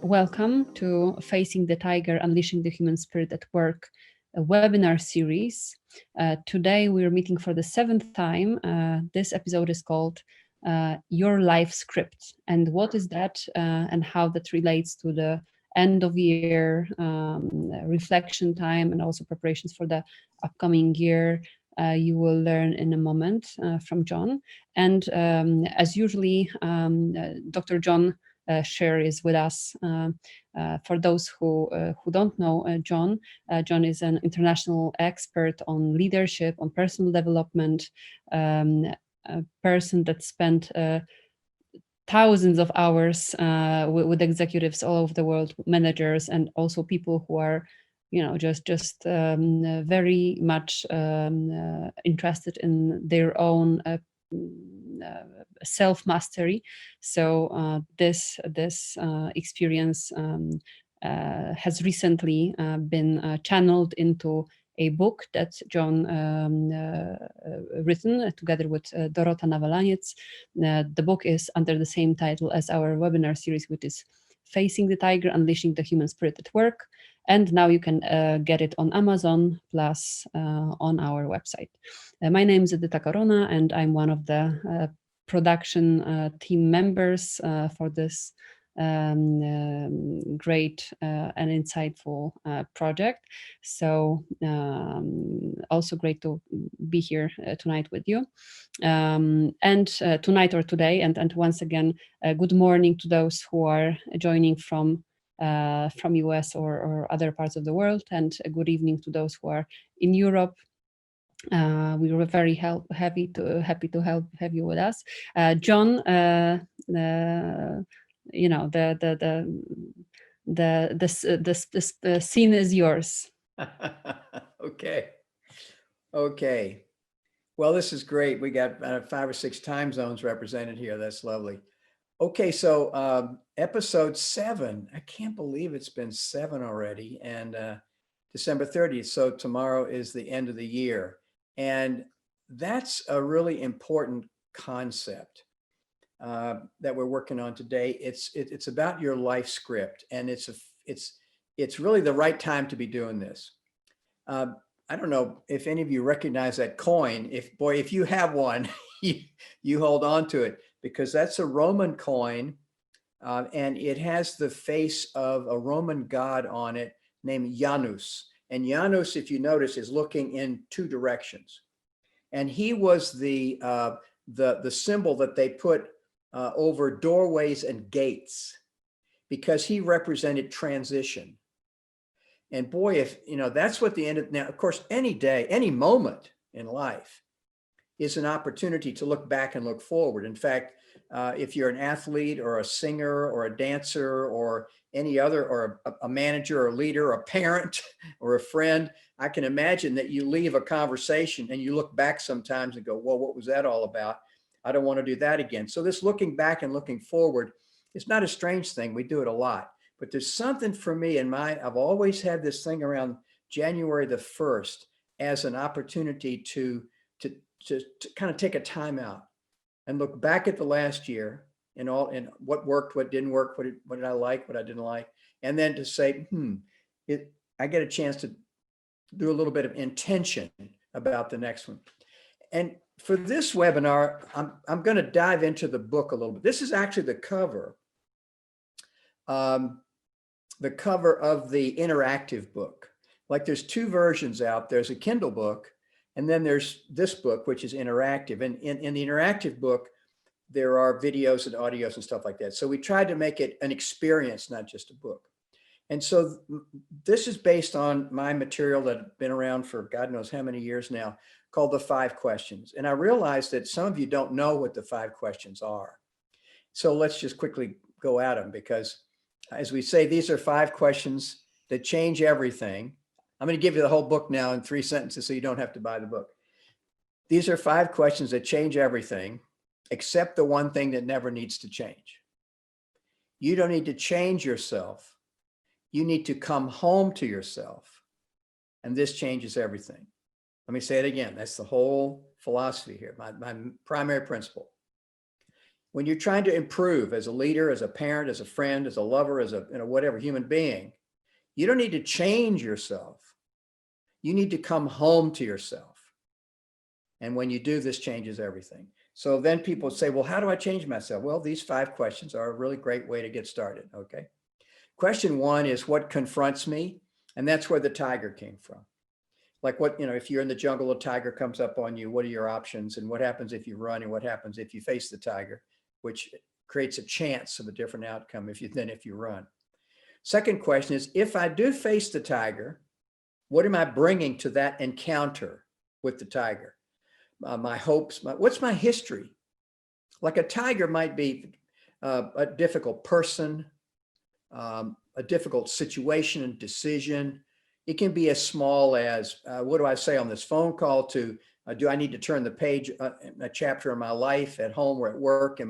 Welcome to Facing the Tiger, Unleashing the Human Spirit at Work, a webinar series. Today we're meeting for the seventh time. This episode is called Your Life Script. And what is that and how that relates to the end of year reflection time and also preparations for the upcoming year. You will learn in a moment from John. And as usually, Dr. John Scherer is with us. For those who don't know John, John is an international expert on leadership, on personal development, a person that spent thousands of hours with executives all over the world, managers, and also people who are, just very much interested in their own self-mastery. So this experience has recently been channeled into a book that John written together with Dorota Nawalaniec. The book is under the same title as our webinar series, which is Facing the Tiger, Unleashing the Human Spirit at Work. And now you can get it on Amazon plus on our website. My name is Edyta Korona, and I'm one of the production team members for this great and insightful project. So also great to be here tonight with you. And tonight or today, and once again, good morning to those who are joining from US or other parts of the world, and a good evening to those who are in Europe. We were very happy to have you with us, John. The scene is yours. Okay. Well, this is great. We got 5 or 6 time zones represented here. That's lovely. Okay, so episode 7. I can't believe it's been 7 already, and December 30th. So tomorrow is the end of the year, and that's a really important concept that we're working on today. It's about your life script, and it's really the right time to be doing this. I don't know if any of you recognize that coin. If you have one, you hold on to it, because that's a Roman coin, and it has the face of a Roman god on it named Janus. And Janus, if you notice, is looking in 2 directions. And he was the symbol that they put over doorways and gates, because he represented transition. And boy, if that's what the end of, now, of course, any day, any moment in life is an opportunity to look back and look forward. In fact, if you're an athlete or a singer or a dancer or any other, or a manager or a leader, or a parent or a friend, I can imagine that you leave a conversation and you look back sometimes and go, well, what was that all about? I don't want to do that again. So this looking back and looking forward is not a strange thing. We do it a lot. But there's something for me in I've always had this thing around January the 1st as an opportunity to kind of take a time out and look back at the last year and what worked, what didn't work, what did I like, what I didn't like, and then to say, I get a chance to do a little bit of intention about the next one. And for this webinar, I'm going to dive into the book a little bit. This is actually the cover. The cover of the interactive book. Like, there's 2 versions out. There's a Kindle book, and then there's this book, which is interactive. And in the interactive book, there are videos and audios and stuff like that. So we tried to make it an experience, not just a book. And so this is based on my material that had been around for God knows how many years now, called The 5 Questions. And I realized that some of you don't know what the 5 questions are. So let's just quickly go at them, because as we say, these are 5 questions that change everything. I'm going to give you the whole book now in 3 sentences so you don't have to buy the book. These are 5 questions that change everything, except the one thing that never needs to change. You don't need to change yourself. You need to come home to yourself. And this changes everything. Let me say it again. That's the whole philosophy here, my primary principle. when you're trying to improve as a leader, as a parent, as a friend, as a lover, as a whatever human being, you don't need to change yourself. You need to come home to yourself. And when you do, this changes everything. So then people say, well, how do I change myself? Well, these 5 questions are a really great way to get started. Okay. Question 1 is what confronts me? And that's where the tiger came from. Like what, if you're in the jungle, a tiger comes up on you, what are your options? And what happens if you run? And what happens if you face the tiger, which creates a chance of a different outcome than if you run. Second question is, if I do face the tiger, what am I bringing to that encounter with the tiger? My hopes, what's my history? Like a tiger might be a difficult person, a difficult situation and decision. It can be as small as, what do I say on this phone call to, do I need to turn the page, a chapter in my life at home or at work?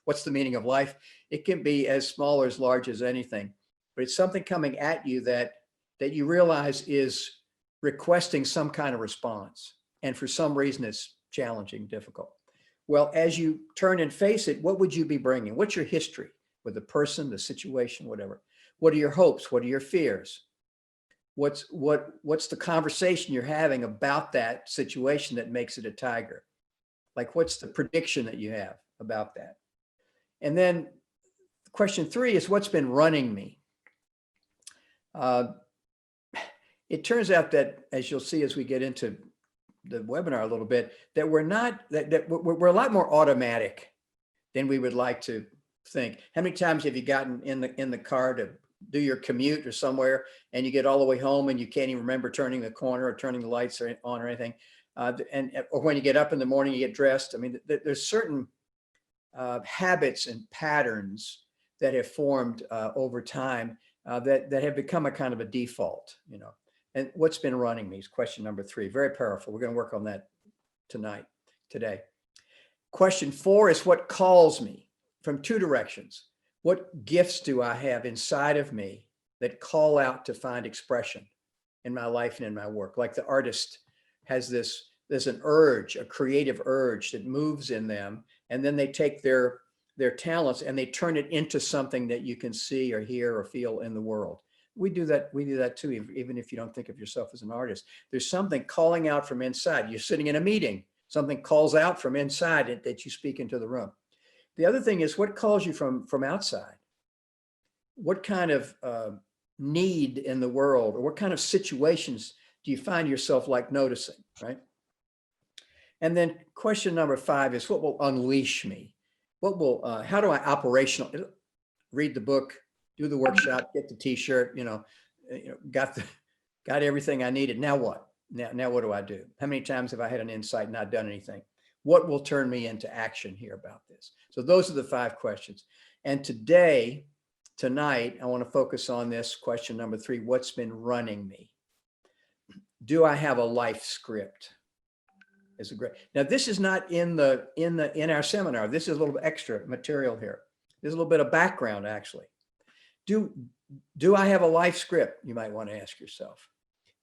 What's the meaning of life? It can be as small or as large as anything, but it's something coming at you that you realize is requesting some kind of response. And for some reason, it's challenging, difficult. Well, as you turn and face it, what would you be bringing? What's your history with the person, the situation, whatever? What are your hopes? What are your fears? What's the conversation you're having about that situation that makes it a tiger? Like, what's the prediction that you have about that? And then question 3 is what's been running me? It turns out that, as you'll see as we get into the webinar a little bit, that we're a lot more automatic than we would like to think. How many times have you gotten in the car to do your commute or somewhere, and you get all the way home and you can't even remember turning the corner or turning the lights on or anything? Or when you get up in the morning, you get dressed. I mean, there's certain habits and patterns that have formed over time that have become a kind of a default, And what's been running me is question number 3. Very powerful. We're going to work on that today. Question 4 is what calls me from 2 directions. What gifts do I have inside of me that call out to find expression in my life and in my work? Like the artist has there's an urge, a creative urge that moves in them, and then they take their talents and they turn it into something that you can see or hear or feel in the world. We do that too, even if you don't think of yourself as an artist. There's something calling out from inside. You're sitting in a meeting, something calls out from inside that you speak into the room. The other thing is what calls you from outside. What kind of need in the world, or what kind of situations do you find yourself like noticing, right? And then question number 5 is what will unleash me? How do I read the book, do the workshop, get the t-shirt, got everything I needed. Now what? Now what do I do? How many times have I had an insight and not done anything? What will turn me into action here about this? So those are the 5 questions. And tonight, I want to focus on this question number 3, what's been running me? Do I have a life script? Now this is not in our seminar. This is a little extra material here. There's a little bit of background actually. Do I have a life script? You might want to ask yourself.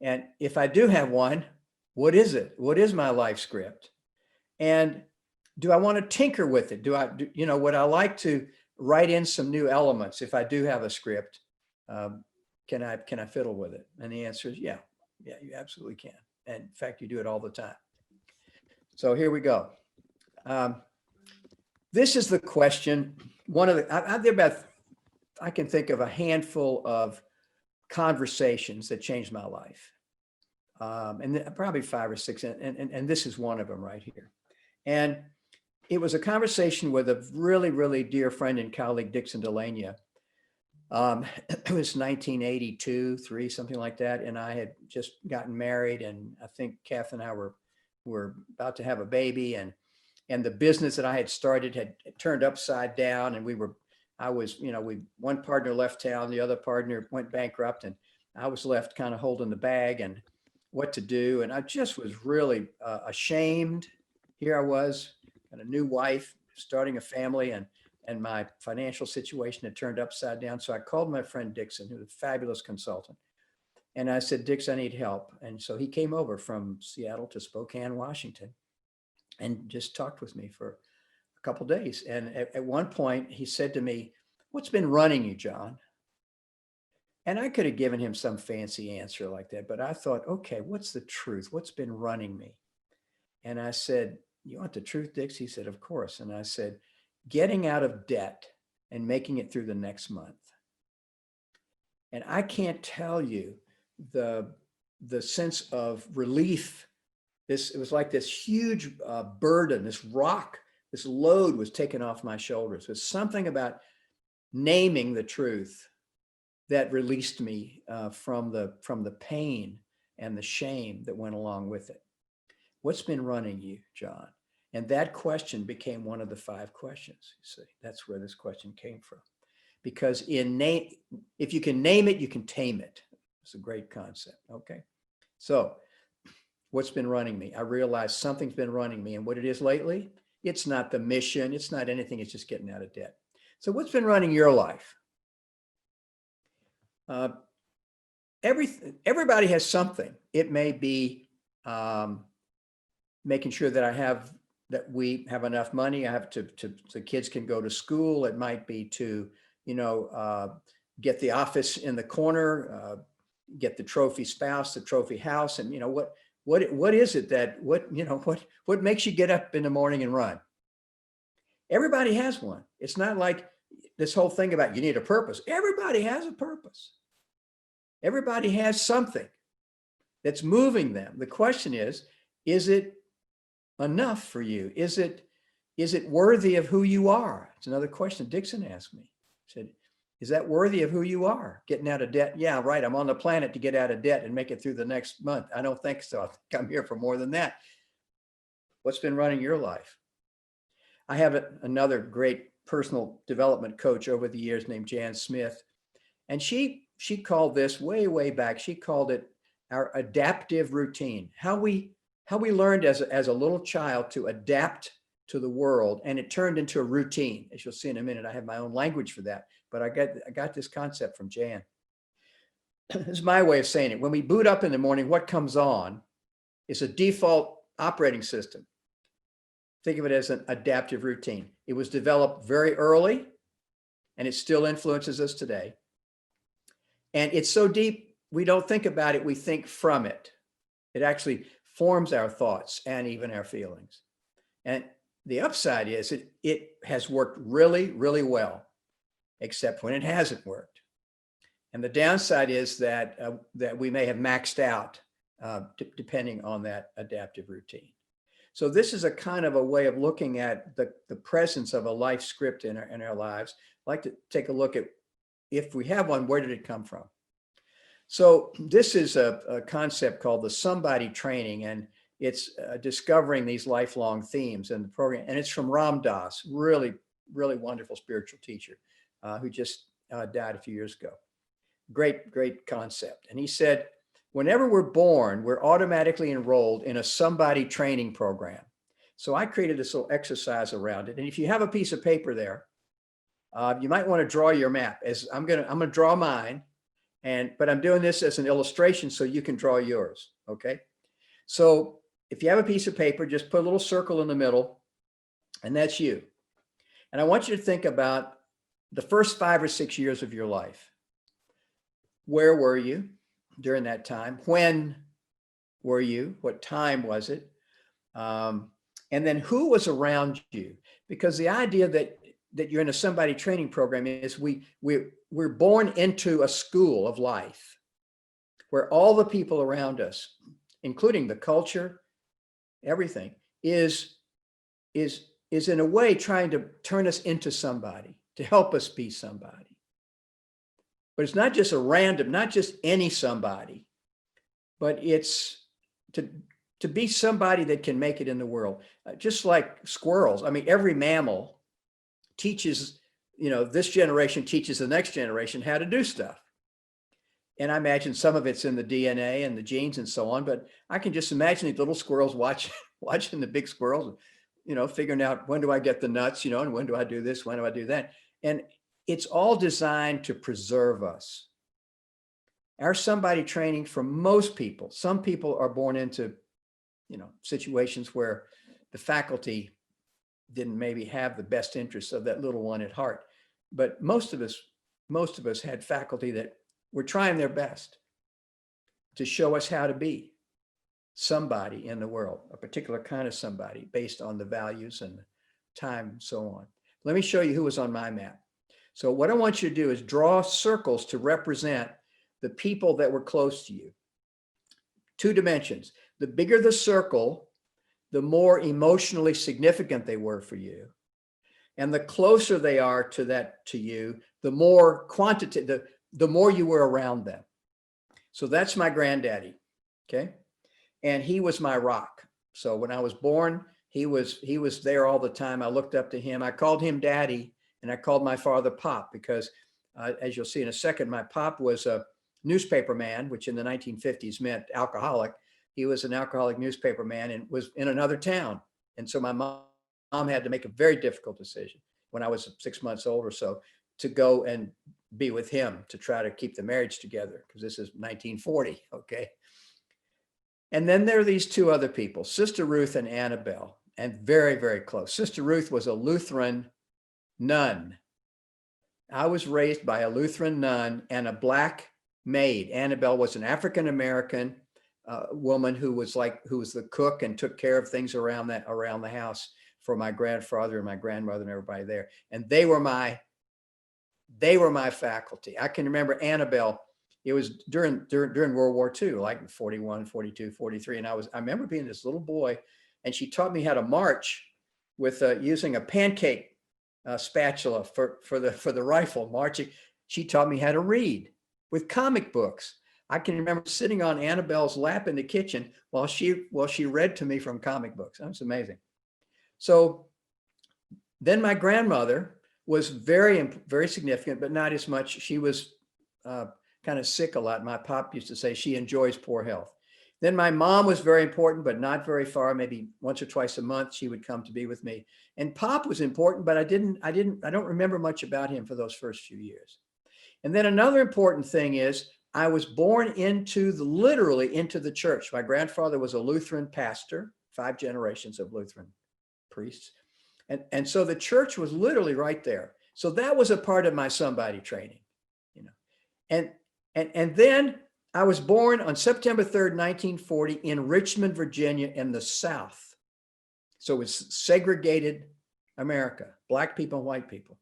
And if I do have one, what is it? What is my life script? And do I want to tinker with it? Would I like to write in some new elements if I do have a script? Can I fiddle with it? And the answer is yeah, you absolutely can. And in fact, you do it all the time. So here we go. This is the question. I can think of a handful of conversations that changed my life. And probably 5 or 6, and this is one of them right here. And it was a conversation with a really, really dear friend and colleague, Dixon Delania. It was 1982, 3, something like that. And I had just gotten married, and I think Kath and I were about to have a baby, and the business that I had started had turned upside down, and one partner left town, the other partner went bankrupt, and I was left kind of holding the bag and what to do. And I just was really ashamed. Here I was, got a new wife, starting a family, and my financial situation had turned upside down. So I called my friend Dixon, who's a fabulous consultant. And I said, Dix, I need help. And so he came over from Seattle to Spokane, Washington, and just talked with me for a couple of days. And at one point he said to me, "What's been running you, John?" And I could have given him some fancy answer like that, but I thought, okay, what's the truth? What's been running me? And I said, "You want the truth, Dix?" He said, "Of course." And I said, "Getting out of debt and making it through the next month." And I can't tell you the sense of relief. It was like this huge burden, this rock, this load was taken off my shoulders. There's something about naming the truth that released me from the pain and the shame that went along with it. What's been running you, John? And that question became one of the 5 questions. You see, that's where this question came from. Because if you can name it, you can tame it. It's a great concept. Okay. So what's been running me? I realized something's been running me, and what it is lately, it's not the mission. It's not anything. It's just getting out of debt. So what's been running your life? Everybody has something. It may be making sure that we have enough money. I have to the kids can go to school. It might be to, get the office in the corner, get the trophy spouse, the trophy house. And what is it that what makes you get up in the morning and run? Everybody has one. It's not like this whole thing about you need a purpose. Everybody has a purpose. Everybody has something that's moving them. The question is it enough for you? Is it worthy of who you are? It's another question Dixon asked me. He said, is that worthy of who you are? Getting out of debt? Yeah, right. I'm on the planet to get out of debt and make it through the next month. I don't think so. I think I'm here for more than that. What's been running your life? I have another great personal development coach over the years named Jan Smith. And she called this way back. She called it our adaptive routine. How we learned as a little child to adapt to the world, and it turned into a routine. As you'll see in a minute, I have my own language for that, but I got this concept from Jan. This is my way of saying it. When we boot up in the morning, what comes on is a default operating system. Think of it as an adaptive routine. It was developed very early, and it still influences us today. And it's so deep, we don't think about it, we think from it. It actually forms our thoughts and even our feelings. And the upside is it has worked really well, except when it hasn't worked. And the downside is that we may have maxed out depending on that adaptive routine. So this is a kind of a way of looking at the presence of a life script in our lives. I'd like to take a look at, if we have one, where did it come from? So this is a concept called the somebody training, and it's discovering these lifelong themes in the program. And it's from Ram Dass, really wonderful spiritual teacher who just died a few years ago. Great concept. And he said, whenever we're born, we're automatically enrolled in a somebody training program. So I created this little exercise around it. And if you have a piece of paper there, you might want to draw your map. As I'm gonna draw mine, but I'm doing this as an illustration so you can draw yours. Okay. So if you have a piece of paper, just put a little circle in the middle, and that's you. And I want you to think about the first 5 or 6 years of your life. Where were you during that time? When were you? What time was it? And then who was around you? Because the idea that you're in a somebody training program is we're born into a school of life where all the people around us, including the culture, everything is in a way trying to turn us into somebody, to help us be somebody. But it's not just not just any somebody, but it's to be somebody that can make it in the world. Just like squirrels. I mean, every mammal teaches, this generation teaches the next generation how to do stuff. And I imagine some of it's in the DNA and the genes and so on, but I can just imagine these little squirrels watching the big squirrels, figuring out, when do I get the nuts, and when do I do this, when do I do that? And it's all designed to preserve us. Our somebody training, for most people, some people are born into, situations where the faculty didn't maybe have the best interests of that little one at heart. But most of us had faculty that were trying their best to show us how to be somebody in the world, a particular kind of somebody based on the values and the time and so on. Let me show you who was on my map. So what I want you to do is draw circles to represent the people that were close to you. 2 dimensions. The bigger the circle, the more emotionally significant they were for you. And the closer they are to you, the more quantity, the more you were around them. So that's my granddaddy. Okay. And he was my rock. So when I was born, he was there all the time. I looked up to him. I called him daddy, and I called my father Pop because, as you'll see in a second, my pop was a newspaper man, which in the 1950s meant alcoholic. He was an alcoholic newspaper man and was in another town. And so my mom had to make a very difficult decision when I was 6 months old or so to go and be with him to try to keep the marriage together, because this is 1940. Okay. And then there are these 2 other people, Sister Ruth and Annabelle, and very, very close. Sister Ruth was a Lutheran nun. I was raised by a Lutheran nun and a black maid. Annabelle was an African-American woman who was the cook and took care of things around the house for my grandfather and my grandmother and everybody there. And they were my faculty. I can remember Annabelle. It was during World War II, like 41, 42, 43. And I remember being this little boy, and she taught me how to march with using a pancake spatula for the rifle marching. She taught me how to read with comic books. I can remember sitting on Annabelle's lap in the kitchen while she read to me from comic books. That was amazing. So then my grandmother was very, very significant, but not as much. She was kind of sick a lot. My pop used to say she enjoys poor health. Then my mom was very important, but not very far. Maybe once or twice a month she would come to be with me. And Pop was important, but I don't remember much about him for those first few years. And then another important thing is I was born literally into the church. My grandfather was a Lutheran pastor, 5 generations of Lutheran priests. And so the church was literally right there. So that was a part of my somebody training, you know. And then I was born on September 3rd, 1940 in Richmond, Virginia in the South. So it was segregated America, black people and white people.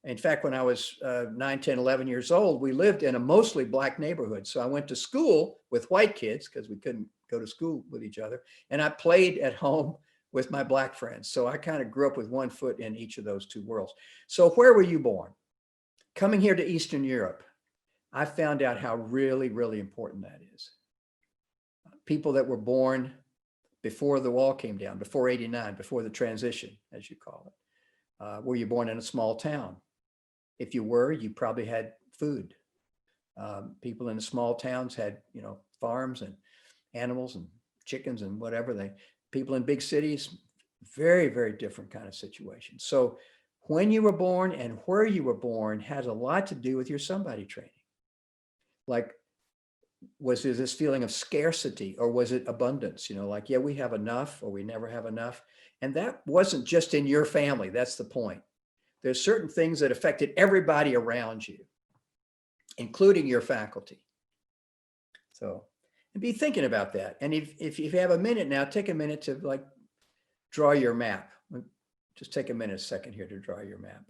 In fact, when I was 9, 10, 11 years old, we lived in a mostly black neighborhood. So I went to school with white kids because we couldn't go to school with each other. And I played at home with my black friends. So I kind of grew up with one foot in each of those 2 worlds. So where were you born? Coming here to Eastern Europe, I found out how really, really important that is. People that were born before the wall came down, before 89, before the transition, as you call it. Were you born in a small town? If you were, you probably had food. People in the small towns had, farms and animals and chickens and whatever. People in big cities, very, very different kind of situation. So when you were born and where you were born has a lot to do with your somebody training. Like, was there this feeling of scarcity, or was it abundance? Like, yeah, we have enough, or we never have enough. And that wasn't just in your family. That's the point. There's certain things that affected everybody around you, including your faculty. So, and be thinking about that. And if you have a minute now, take a minute to draw your map. Just take a second here to draw your map.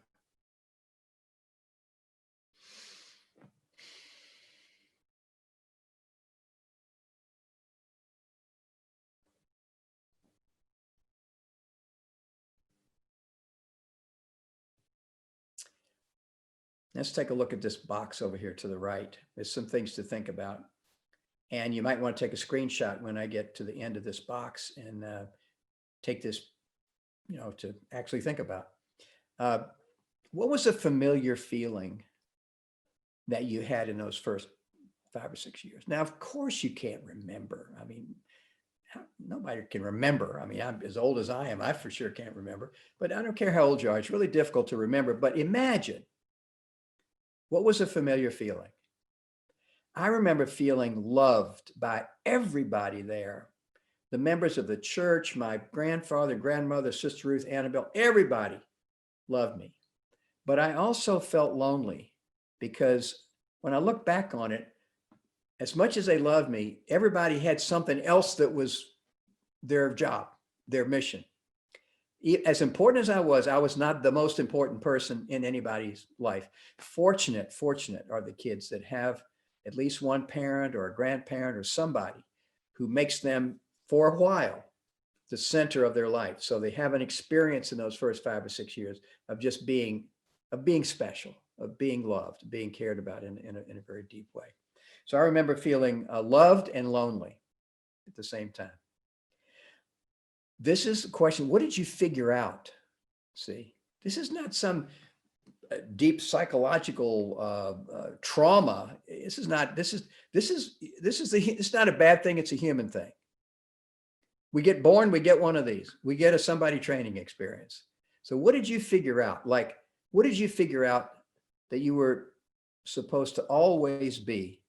Let's take a look at this box over here to the right. There's some things to think about. And you might want to take a screenshot when I get to the end of this box and take this, to actually think about. What was a familiar feeling that you had in those first 5 or 6 years? Now, of course, you can't remember. I mean, nobody can remember. I mean, I'm as old as I am. I for sure can't remember. But I don't care how old you are. It's really difficult to remember. But imagine, what was a familiar feeling? I remember feeling loved by everybody there. the members of the church, my grandfather, grandmother, Sister Ruth, Annabelle, everybody loved me. But I also felt lonely because when I look back on it, as much as they loved me, everybody had something else that was their job, their mission. As important as I was not the most important person in anybody's life. Fortunate are the kids that have at least one parent or a grandparent or somebody who makes them, for a while, the center of their life. So they have an experience in those first 5 or 6 years of just being special, of being loved, being cared about in a very deep way. So I remember feeling loved and lonely at the same time. This is the question: what did you figure out? See, this is not some deep psychological trauma. It's not a bad thing. It's a human thing. We get born, we get one of these. We get a somebody training experience. So what did you figure out? Like, what did you figure out that you were supposed to always be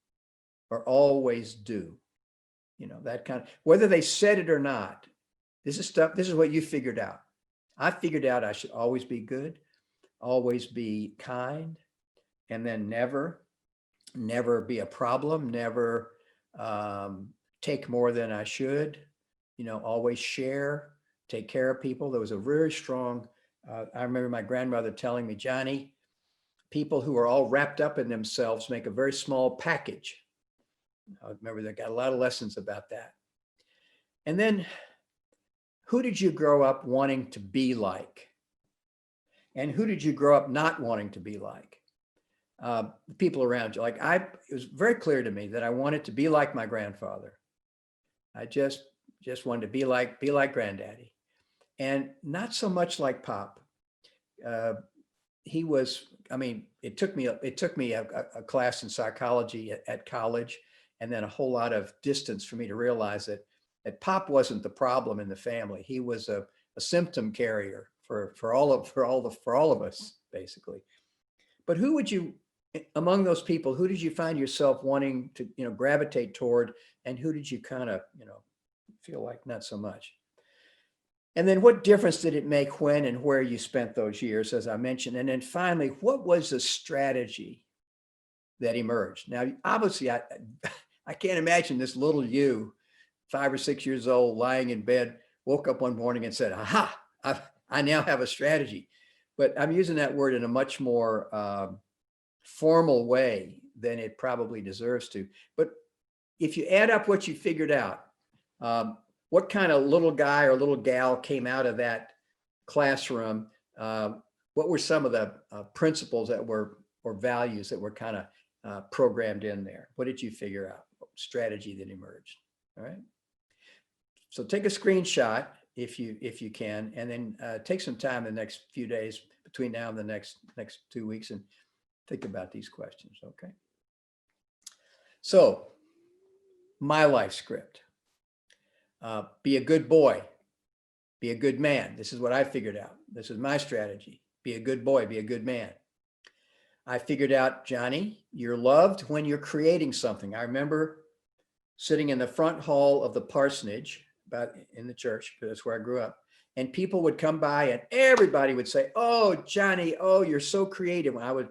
or always do? You know, that kind of, whether they said it or not, this is what you figured out. I figured out I should always be good, always be kind, and then never be a problem, never take more than I should, you know, always share, take care of people. There was a very strong, I remember my grandmother telling me, Johnny, people who are all wrapped up in themselves make a very small package. I remember they got a lot of lessons about that. And then, who did you grow up wanting to be like? And who did you grow up not wanting to be like? People around you. Like it was very clear to me that I wanted to be like my grandfather. I just wanted to be like Granddaddy, and not so much like Pop. He was. I mean, it took me a class in psychology at college, and then a whole lot of distance for me to realize that Pop wasn't the problem in the family. He was a symptom carrier for all of us, basically. But who would you, among those people, who did you find yourself wanting to, you know, gravitate toward, and who did you kind of, you know, feel like not so much? And then what difference did it make when and where you spent those years, as I mentioned? And then finally, what was the strategy that emerged? Now, obviously, I can't imagine this little you, 5 or 6 years old, lying in bed, woke up one morning and said, aha, I now have a strategy. But I'm using that word in a much more formal way than it probably deserves to. But if you add up what you figured out, what kind of little guy or little gal came out of that classroom? What were some of the principles that were, or values that were kind of programmed in there? What did you figure out? Strategy that emerged. All right. So take a screenshot if you can, and then take some time in the next few days between now and the next 2 weeks and think about these questions. Okay. So my life script. Be a good boy, be a good man. This is what I figured out. This is my strategy. Be a good boy, be a good man. I figured out, Johnny, you're loved when you're creating something. I remember sitting in the front hall of the parsonage, about in the church, because that's where I grew up, and people would come by and everybody would say, oh, Johnny, oh, you're so creative. When I would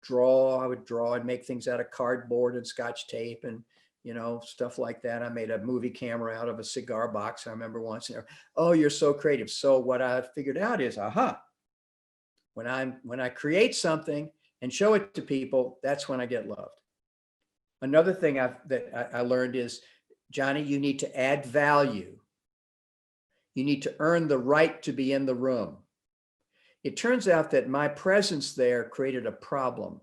draw and make things out of cardboard and Scotch tape and, you know, stuff like that. I made a movie camera out of a cigar box. I remember once, oh, you're so creative. So what I figured out is, when I create something and show it to people, that's when I get loved. Another thing that I learned is, Johnny, you need to add value. You need to earn the right to be in the room. It turns out that my presence there created a problem.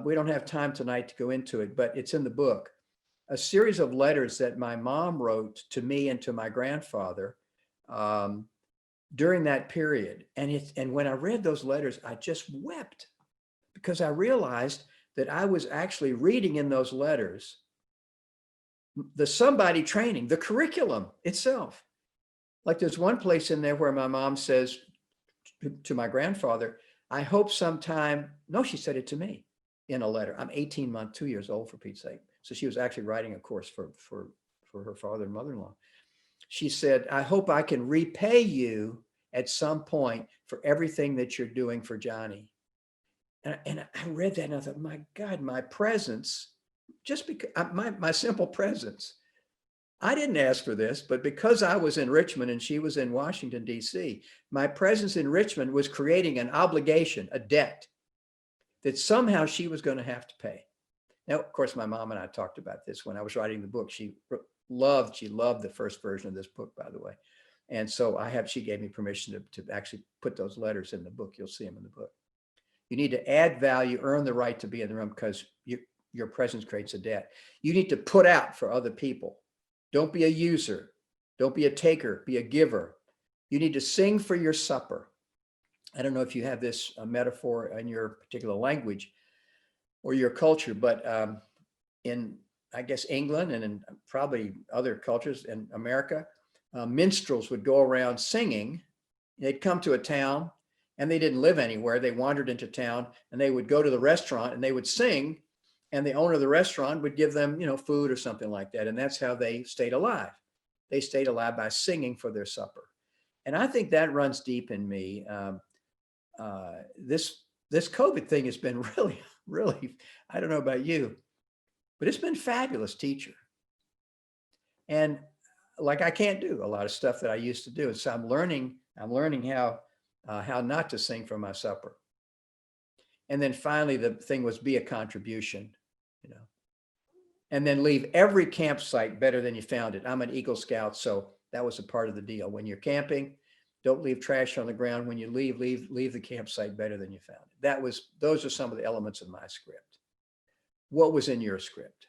We don't have time tonight to go into it, but it's in the book. A series of letters that my mom wrote to me and to my grandfather during that period. And when I read those letters, I just wept, because I realized that I was actually reading in those letters the somebody training, the curriculum itself. Like there's one place in there where my mom says to my grandfather, I hope sometime, no, she said it to me in a letter. I'm 18 months, 2 years old, for Pete's sake. So she was actually writing a course for her father and mother-in-law. She said, I hope I can repay you at some point for everything that you're doing for Johnny. And I read that and I thought, my God, my presence, just because my simple presence, I didn't ask for this, but because I was in Richmond and she was in Washington, D.C., my presence in Richmond was creating an obligation, a debt that somehow she was going to have to pay. Now, of course, my mom and I talked about this when I was writing the book. She loved the first version of this book, by the way. And so she gave me permission to actually put those letters in the book. You'll see them in the book. You need to add value, earn the right to be in the room because your presence creates a debt. You need to put out for other people. Don't be a user. Don't be a taker, be a giver. You need to sing for your supper. I don't know if you have this metaphor in your particular language or your culture, but in, I guess, England and in probably other cultures in America, minstrels would go around singing. They'd come to a town and they didn't live anywhere. They wandered into town and they would go to the restaurant and they would sing, and the owner of the restaurant would give them, food or something like that. And that's how they stayed alive. They stayed alive by singing for their supper. And I think that runs deep in me. This COVID thing has been really, really, I don't know about you, but it's been fabulous teacher. And like, I can't do a lot of stuff that I used to do. And so I'm learning how not to sing for my supper. And then finally, the thing was be a contribution, and then leave every campsite better than you found it. I'm an Eagle Scout, so that was a part of the deal. When you're camping, don't leave trash on the ground. When you leave the campsite better than you found it. Those are some of the elements of my script. What was in your script?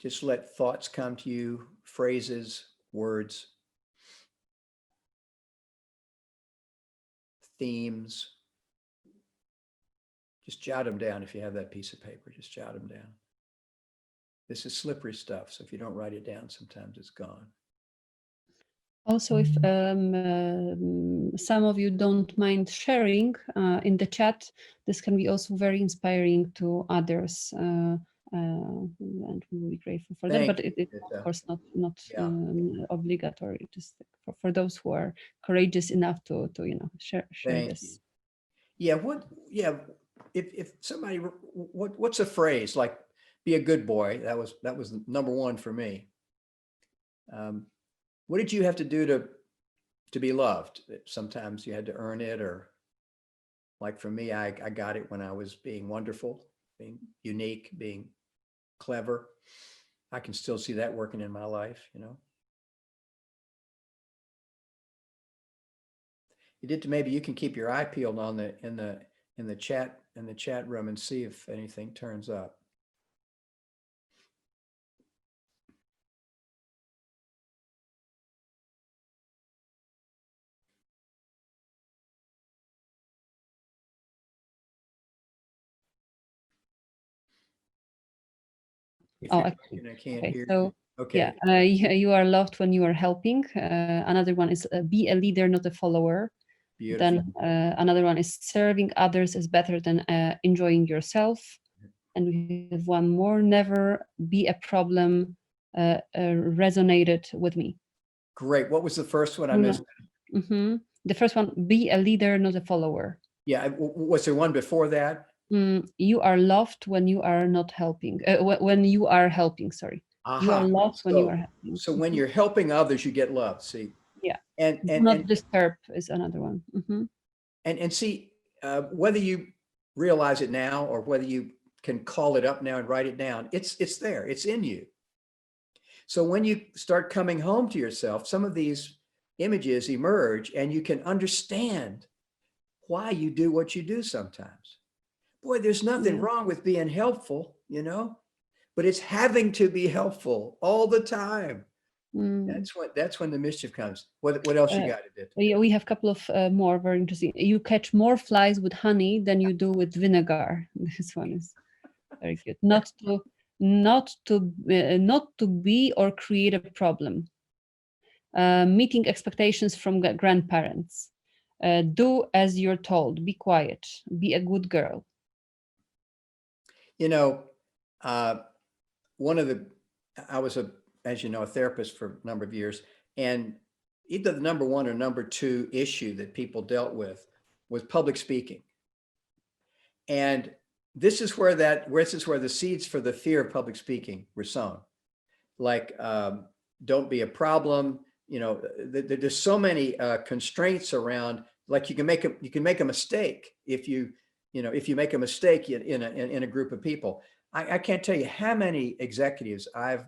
Just let thoughts come to you, phrases, words, themes. Just jot them down. If you have that piece of paper, just jot them down. This is slippery stuff, so if you don't write it down, sometimes it's gone. Also, if some of you don't mind sharing in the chat, this can be also very inspiring to others, and we will be grateful for that. But it's of course not obligatory. Just for those who are courageous enough to share this. Yeah. If somebody, what's a phrase like "be a good boy"? That was number one for me. What did you have to do to be loved? Sometimes you had to earn it, or like for me, I got it when I was being wonderful, being unique, being clever. I can still see that working in my life, You did maybe you can keep your eye peeled on in the chat room and see if anything turns up. I can't hear. So okay. Yeah, you are loved when you are helping. Another one is be a leader, not a follower. Beautiful. Then another one is serving others is better than enjoying yourself. And we have one more: never be a problem. Resonated with me. Great. What was the first one I missed? Mm-hmm. The first one: be a leader, not a follower. Yeah. Was there one before that? You are loved when you are not helping. When you are helping, sorry. You are loved when you are helping. So when you're helping others, you get loved. See. Yeah. And not disturb is another one. Mm-hmm. And see, whether you realize it now or whether you can call it up now and write it down, it's there. It's in you. So when you start coming home to yourself, some of these images emerge and you can understand why you do what you do sometimes. Boy, there's nothing wrong with being helpful, but it's having to be helpful all the time. That's when the mischief comes. What else you got to do? We have a couple of more very interesting. You catch more flies with honey than you do with vinegar. This one is very good. Not to be or create a problem. Meeting expectations from grandparents. Do as you're told. Be quiet. Be a good girl. one of the, I was as you know, a therapist for a number of years, and either the number one or number two issue that people dealt with was public speaking. And this is where the seeds for the fear of public speaking were sown. Like, don't be a problem. There's so many constraints around. Like you can make a mistake if you make a mistake in a group of people. I can't tell you how many executives I've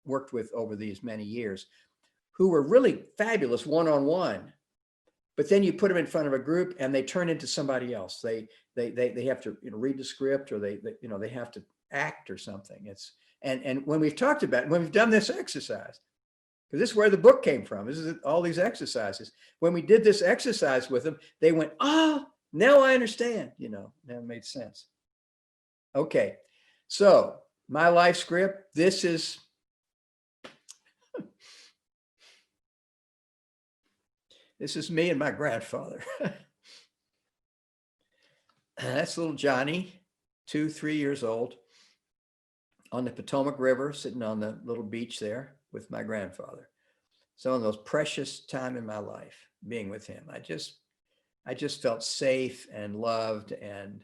worked with over these many years who were really fabulous one-on-one, but then you put them in front of a group and they turn into somebody else. They have to read the script, or they have to act or something. And when we've talked about, when we've done this exercise, because this is where the book came from, this is all these exercises. When we did this exercise with them, they went, now I understand. That made sense. Okay, so my life script. This is me and my grandfather. That's little Johnny, 2-3 years old, on the Potomac River, sitting on the little beach there with my grandfather. Some of the most precious time in my life being with him. I just felt safe and loved and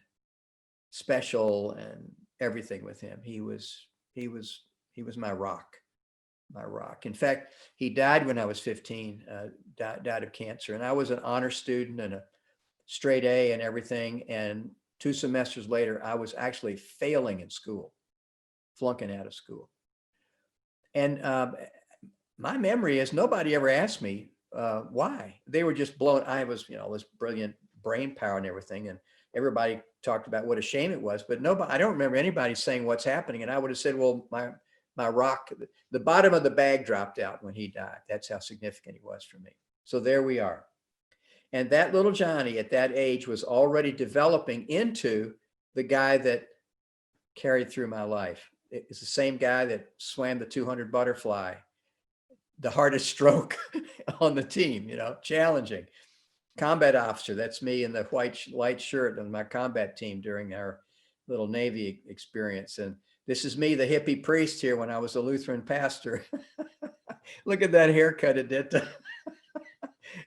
special and everything with him. He was my rock. My rock. In fact, he died when I was 15, died of cancer. And I was an honor student and a straight A and everything. And 2 semesters later, I was actually failing in school, flunking out of school. And my memory is nobody ever asked me why. They were just blown. I was, this brilliant brain power and everything. And everybody talked about what a shame it was, but nobody, I don't remember anybody saying what's happening. And I would have said, well, my rock, the bottom of the bag dropped out when he died. That's how significant he was for me. So there we are. And that little Johnny at that age was already developing into the guy that carried through my life. It's the same guy that swam the 200 butterfly, the hardest stroke on the team, challenging. Combat officer, that's me in the white light shirt on my combat team during our little Navy experience. And this is me, the hippie priest here when I was a Lutheran pastor. Look at that haircut it did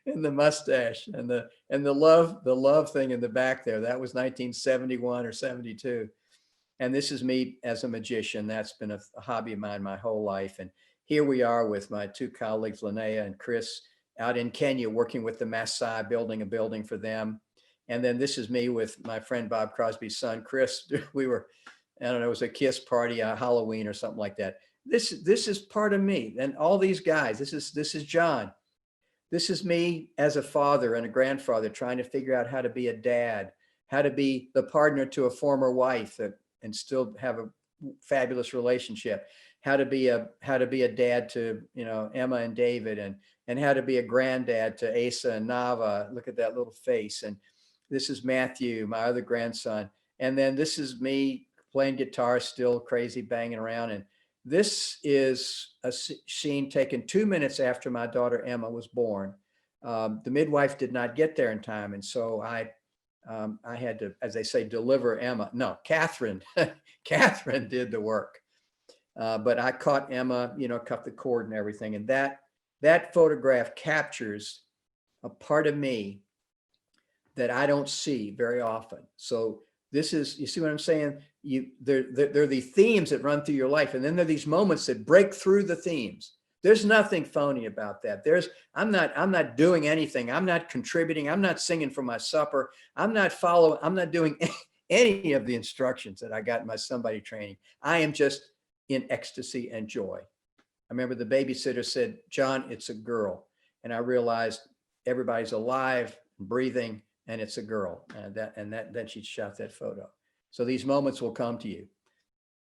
and the mustache and the love thing in the back there. That was 1971 or 72. And this is me as a magician. That's been a hobby of mine my whole life. And here we are with my 2 colleagues, Linnea and Chris, out in Kenya, working with the Maasai, building a building for them. And then this is me with my friend Bob Crosby's son, Chris. We were, I don't know, it was a kiss party, a Halloween or something like that. This is part of me. And all these guys, this is John. This is me as a father and a grandfather trying to figure out how to be a dad, how to be the partner to a former wife and still have a fabulous relationship, how to be a dad to, Emma and David, and how to be a granddad to Asa and Nava. Look at that little face. And this is Matthew, my other grandson. And then this is me playing guitar, still crazy, banging around. And this is a scene taken 2 minutes after my daughter Emma was born. The midwife did not get there in time. And so I had to, as they say, deliver Emma. No, Catherine, Catherine did the work. But I caught Emma, cut the cord and everything. And that photograph captures a part of me that I don't see very often. So this is, you see what I'm saying? There are the themes that run through your life. And then there are these moments that break through the themes. There's nothing phony about that. I'm not doing anything. I'm not contributing. I'm not singing for my supper. I'm not doing any of the instructions that I got in my somebody training. I am just in ecstasy and joy. I remember the babysitter said, John, it's a girl. And I realized everybody's alive, breathing, and it's a girl. And then she shot that photo. So these moments will come to you.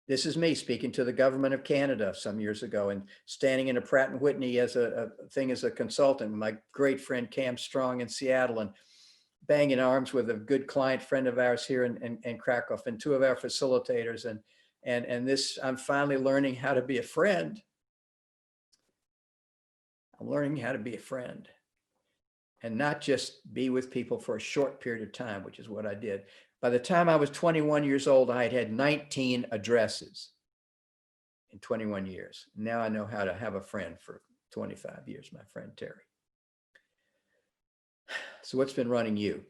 This is me speaking to the government of Canada some years ago and standing in a Pratt and Whitney as a consultant with my great friend Cam Strong in Seattle, and banging arms with a good client friend of ours here in Krakow, and 2 of our facilitators. And this, I'm finally learning how to be a friend. I'm learning how to be a friend and not just be with people for a short period of time, which is what I did. By the time I was 21 years old, I had had 19 addresses in 21 years. Now I know how to have a friend for 25 years, my friend Terry. So what's been running you?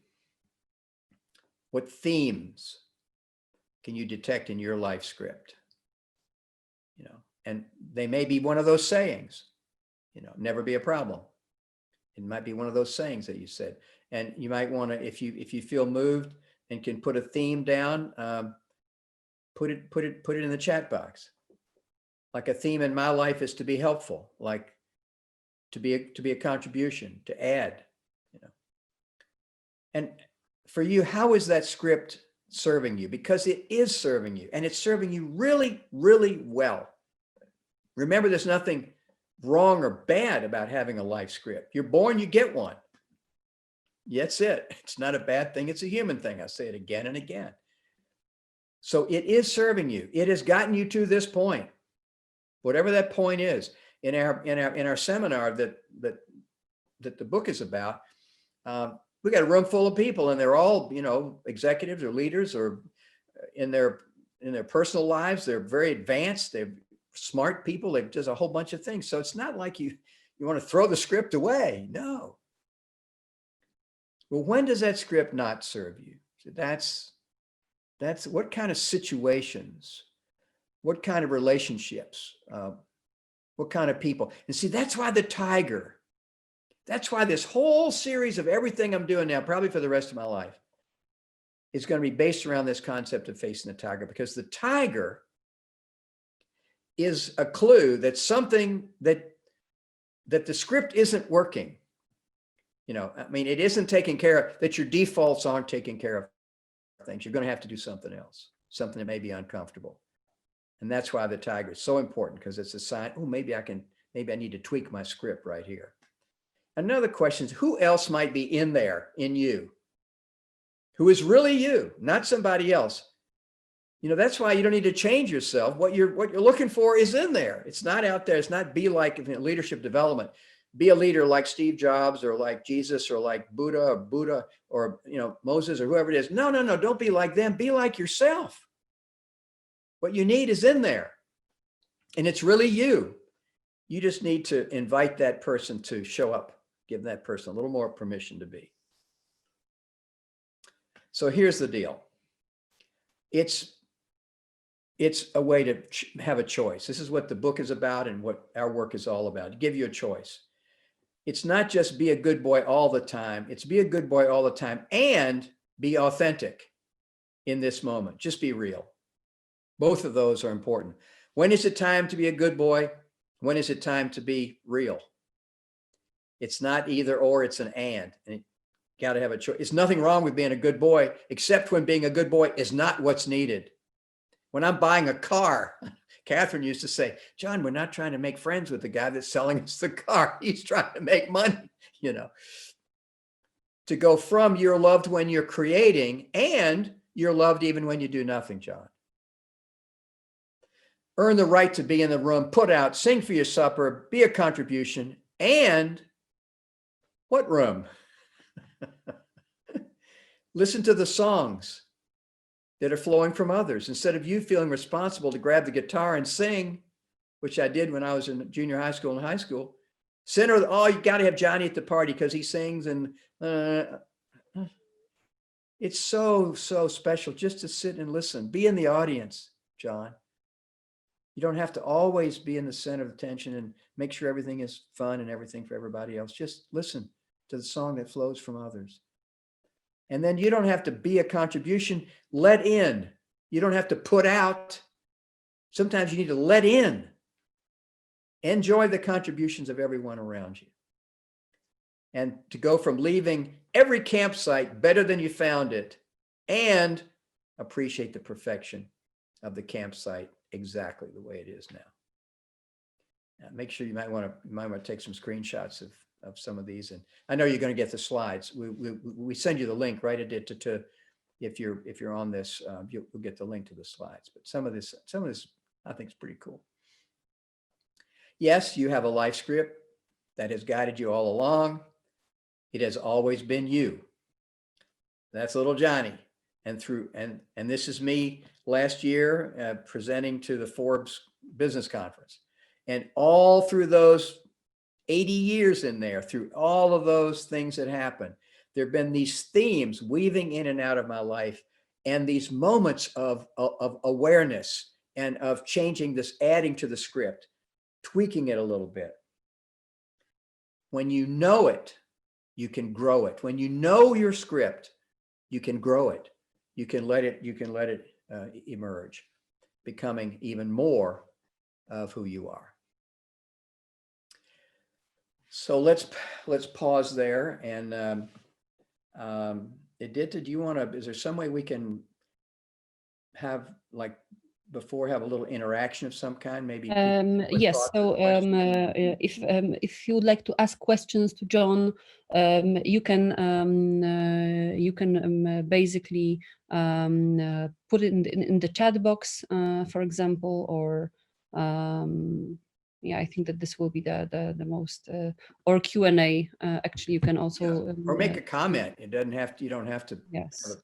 What themes can you detect in your life script? And they may be one of those sayings, never be a problem. It might be one of those sayings that you said. And you might want to, if you feel moved and can put a theme down, put it in the chat box. Like a theme in my life is to be helpful, like to be a contribution, to add, And for you, how is that script serving you? Because it is serving you, and it's serving you really, really well. Remember, there's nothing wrong or bad about having a life script. You're born, you get one. That's it. It's not a bad thing. It's a human thing. I say it again and again. So it is serving you. It has gotten you to this point, whatever that point is. In our seminar that the book is about, we got a room full of people, and they're all, executives or leaders, or in their personal lives, they're very advanced. They're smart people. They've just a whole bunch of things. So it's not like you want to throw the script away. No. Well, when does that script not serve you? So that's what kind of situations, what kind of relationships, what kind of people. And see, that's why that's why this whole series of everything I'm doing now, probably for the rest of my life, is going to be based around this concept of facing the tiger, because the tiger is a clue that something that the script isn't working. It isn't taking care of, that your defaults aren't taking care of things. You're going to have to do something else, something that may be uncomfortable. And that's why the tiger is so important, because it's a sign, maybe I need to tweak my script right here. Another question is, who else might be in there, in you, who is really you, not somebody else? That's why you don't need to change yourself. What you're looking for is in there. It's not out there. It's not be like leadership development. Be a leader like Steve Jobs, or like Jesus, or like Buddha, or Moses, or whoever it is. No. Don't be like them. Be like yourself. What you need is in there. And it's really you. You just need to invite that person to show up. Give that person a little more permission to be. So here's the deal. It's a way to have a choice. This is what the book is about, and what our work is all about, to give you a choice. It's not just be a good boy all the time. It's be a good boy all the time and be authentic in this moment. Just be real. Both of those are important. When is it time to be a good boy? When is it time to be real? It's not either or, it's an and you got to have a choice. It's nothing wrong with being a good boy, except when being a good boy is not what's needed. When I'm buying a car, Catherine used to say, John, we're not trying to make friends with the guy that's selling us the car. He's trying to make money, To go from you're loved when you're creating, and you're loved even when you do nothing, John. Earn the right to be in the room, put out, sing for your supper, be a contribution, and what room? Listen to the songs that are flowing from others, instead of you feeling responsible to grab the guitar and sing, which I did when I was in junior high school and high school. You got to have Johnny at the party because he sings, and it's so special just to sit and listen. Be in the audience, John. You don't have to always be in the center of attention and make sure everything is fun and everything for everybody else. Just listen to the song that flows from others. And then you don't have to be a contribution. Let in. You don't have to put out. Sometimes you need to let in. Enjoy the contributions of everyone around you. And to go from leaving every campsite better than you found it, and appreciate the perfection of the campsite exactly the way it is now. Now, make sure you might want to take some screenshots of some of these, and I know you're going to get the slides. We send you the link, right? If you're on this, you'll get the link to the slides. But some of this I think is pretty cool. Yes, you have a life script that has guided you all along. It has always been you. That's little Johnny, and through, and this is me last year presenting to the Forbes Business Conference. And all through those 80 years in there, through all of those things that happen, there have been these themes weaving in and out of my life, and these moments of awareness and of changing this, adding to the script, tweaking it a little bit. When you know it, you can grow it. When you know your script, you can grow it. You can let it emerge, becoming even more of who you are. So let's pause there. And Edita, do you want to, is there some way we can have, like, before, have a little interaction of some kind, maybe? Yes. So if you would like to ask questions to John, you can basically put it in the chat box, for example, or yeah, I think that this will be the most, or Q&A. Actually, you can also or make a comment. It doesn't have to. You don't have to. Yes.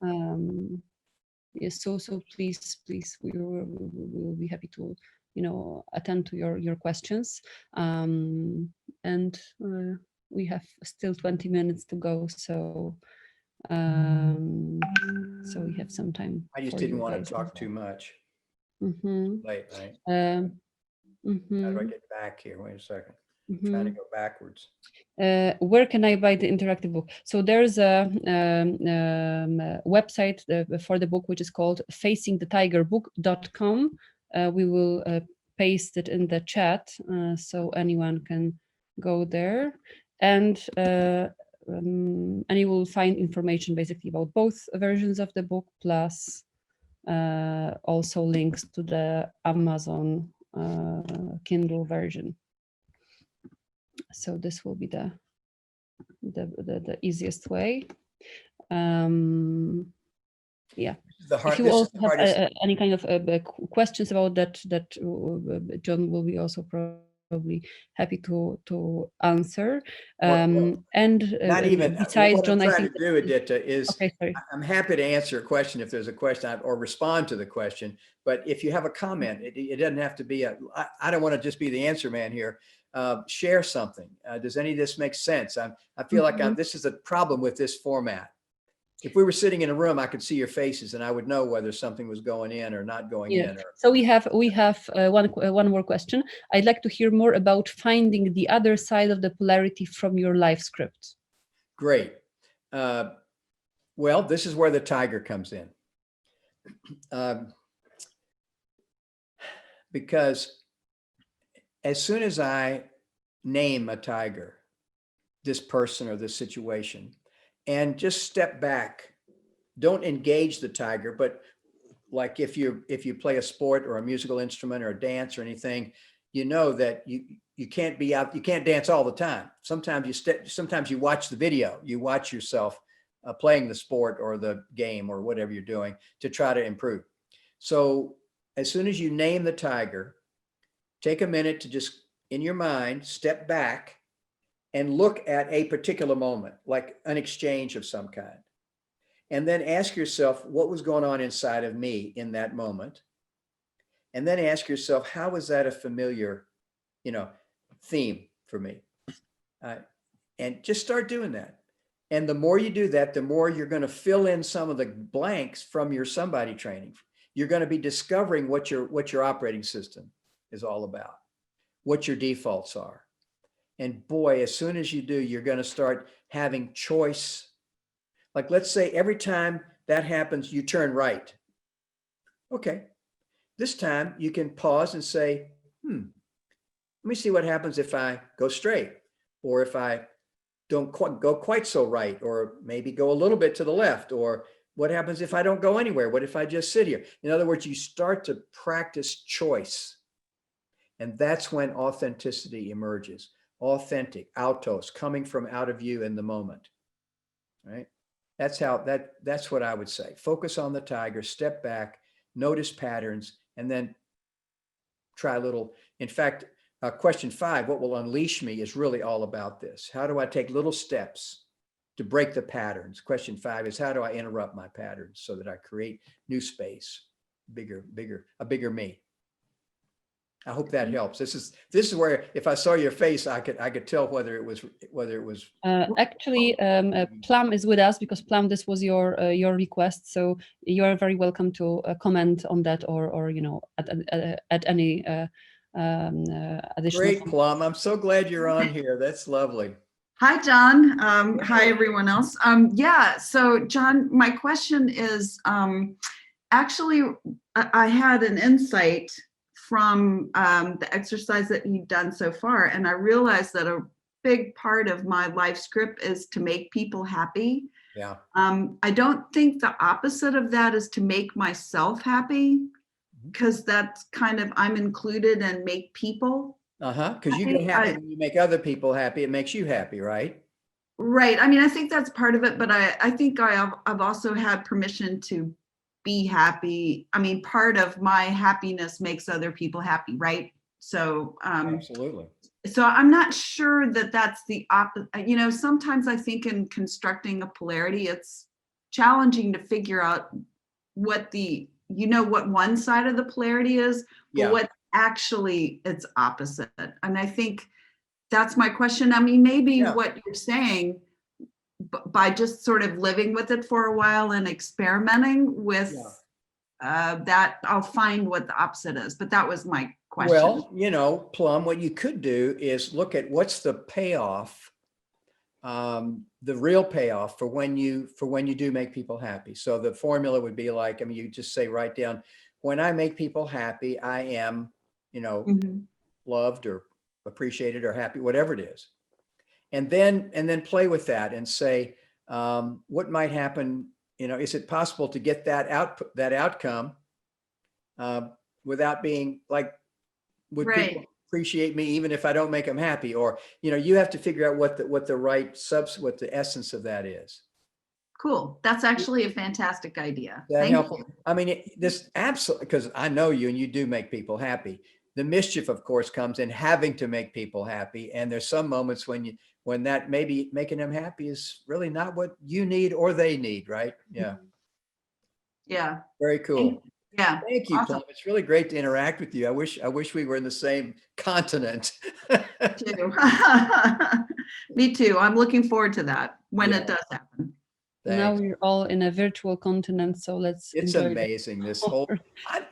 Yes. So please, we will be happy to, attend to your questions. And we have still 20 minutes to go, so so we have some time. I just didn't want to talk too much. Late, right? How do I get back here? Wait a second. I'm trying to go backwards. Where can I buy the interactive book? So there's a website for the book, which is called facingthetigerbook.com. We will paste it in the chat, so anyone can go there, and you will find information basically about both versions of the book, plus also links to the Amazon Kindle version. So this will be the easiest way. Yeah. If you also have any kind of questions about that, John will be also probably happy to answer. And not even besides what John, I'm I trying think to do, Edita, is okay, sorry. I'm happy to answer a question if there's a question, or respond to the question. But if you have a comment, it doesn't have to be I don't want to just be the answer man here. Share something. Does any of this make sense? I feel like this is a problem with this format. If we were sitting in a room, I could see your faces and I would know whether something was going in or not going in. So we have one more question. I'd like to hear more about finding the other side of the polarity from your life script. Great. Well, this is where the tiger comes in. Because as soon as I name a tiger, this person or this situation, and just step back, don't engage the tiger, but like if you play a sport or a musical instrument or a dance or anything, you know that you can't be out, you can't dance all the time. Sometimes sometimes you watch the video, you watch yourself playing the sport or the game or whatever you're doing to try to improve. So as soon as you name the tiger, take a minute to just, in your mind, step back and look at a particular moment, like an exchange of some kind. And then ask yourself, what was going on inside of me in that moment? And then ask yourself, how is that a familiar, theme for me? And just start doing that. And the more you do that, the more you're going to fill in some of the blanks from your somebody training. You're going to be discovering what your operating system is all about, what your defaults are. And boy, as soon as you do, you're going to start having choice. Like, let's say every time that happens, you turn right. Okay. This time you can pause and say, let me see what happens if I go straight, or if I don't go quite so right, or maybe go a little bit to the left, or what happens if I don't go anywhere? What if I just sit here? In other words, you start to practice choice. And that's when authenticity emerges. Authentic, autos, coming from out of you in the moment, right? That's what I would say. Focus on the tiger, step back, notice patterns, and then try a little. In fact, question 5, what will unleash me, is really all about this. How do I take little steps to break the patterns. Question 5 is, how do I interrupt my patterns so that I create new space, a bigger me? I hope that helps. This is where, if I saw your face, I could tell whether it was Actually, Plum is with us because Plum, this was your request, so you are very welcome to comment on that, or at any additional. Great, Plum. I'm so glad you're on here. That's lovely. Hi, John. Hi, everyone else. Yeah, so John, my question is, actually, I had an insight from the exercise that you've done so far, and I realized that a big part of my life script is to make people happy. Yeah. I don't think the opposite of that is to make myself happy, because that's kind of, I'm included and make people. Because you get happy when you make other people happy. It makes you happy, right? Right. I mean, I think that's part of it, but I think I've also had permission to be happy. I mean, part of my happiness makes other people happy, right? So Absolutely. So I'm not sure that that's the opposite. You know, sometimes I think in constructing a polarity, it's challenging to figure out what what one side of the polarity is, but what actually its opposite. And I think that's my question. I mean, maybe what you're saying, by just sort of living with it for a while and experimenting with that, I'll find what the opposite is. But that was my question. Well, Plum, what you could do is look at what's the payoff, the real payoff for when you do make people happy. So the formula would be like, I mean, you just say, write down, when I make people happy, I am, loved or appreciated or happy, whatever it is. And then play with that and say, what might happen, is it possible to get that outcome without being like, would people appreciate me even if I don't make them happy? Or, you have to figure out what the essence of that is. Cool. That's actually a fantastic idea. That Thank helpful. you. I mean, this absolutely, because I know you and you do make people happy. The mischief, of course, comes in having to make people happy. And there's some moments when that maybe making them happy is really not what you need or they need, right? Yeah. Yeah. Very cool. Yeah. Thank you, Awesome. Plum. It's really great to interact with you. I wish we were in the same continent. Too. Me too. I'm looking forward to that when it does happen. Thanks. Now we're all in a virtual continent, so let's. It's amazing. This whole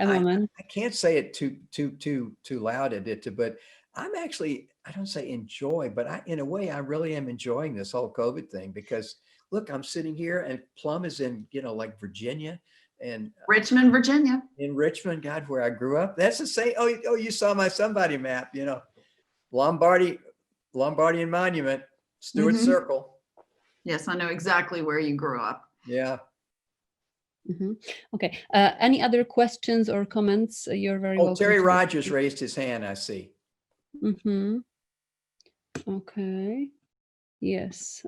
moment. I can't say it too loud, Aditya, but I'm actually, I don't say enjoy, but in a way I really am enjoying this whole COVID thing, because look, I'm sitting here and Plum is in, like Virginia and Richmond, Virginia. In Richmond, God, where I grew up. That's the same. Oh, you saw my somebody map, Lombardian Monument, Stewart Circle. Yes, I know exactly where you grew up. Yeah. Okay. Any other questions or comments? You're very welcome. Terry Rogers raised his hand, I see. Okay. Yes.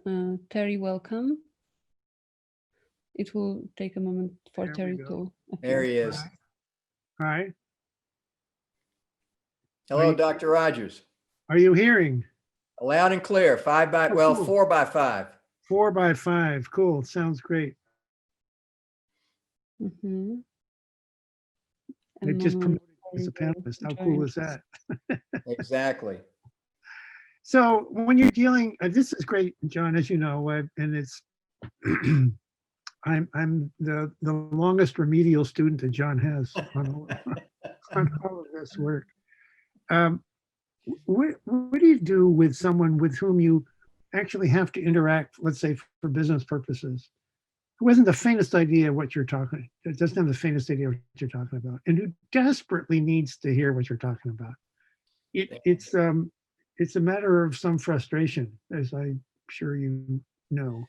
Terry, welcome. It will take a moment for Terry to appear. There he is. Hi. Hello, Dr. Rogers. Are you hearing? Loud and clear. 4 by 5. 4 by 5. Cool. Sounds great. And It just promoted you as a panelist. How cool is that? Exactly. So when you're dealing, this is great, John, as you know, and it's, I'm the longest remedial student that John has on all of this work. What do you do with someone with whom you actually have to interact, let's say for business purposes, who hasn't the faintest idea what you're talking, doesn't have the faintest idea what you're talking about, and who desperately needs to hear what you're talking about? It's a matter of some frustration, as I'm sure you know.